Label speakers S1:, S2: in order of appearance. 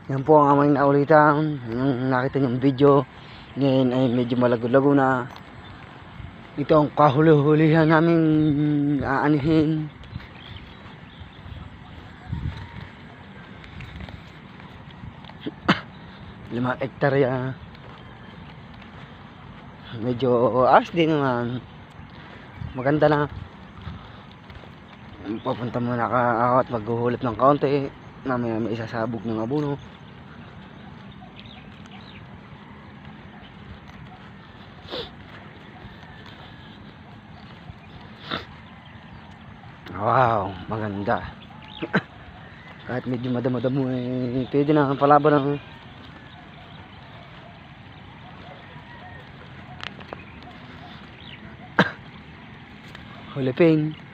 S1: Yan po ang aming naulitan. Yung nakita niyong video. Ngayon ay medyo malago-lago na. Ito ang kahuli-hulihan namin aanihin. Lima hektarya. Medyo ayos din naman. Maganda na. Papunta muna ako at maghuhulip ng kaunti. Mamaya may isasabog ng abono. Wow, maganda. Kahit medyo madamo-damo pwede na ang palaban ng huliping.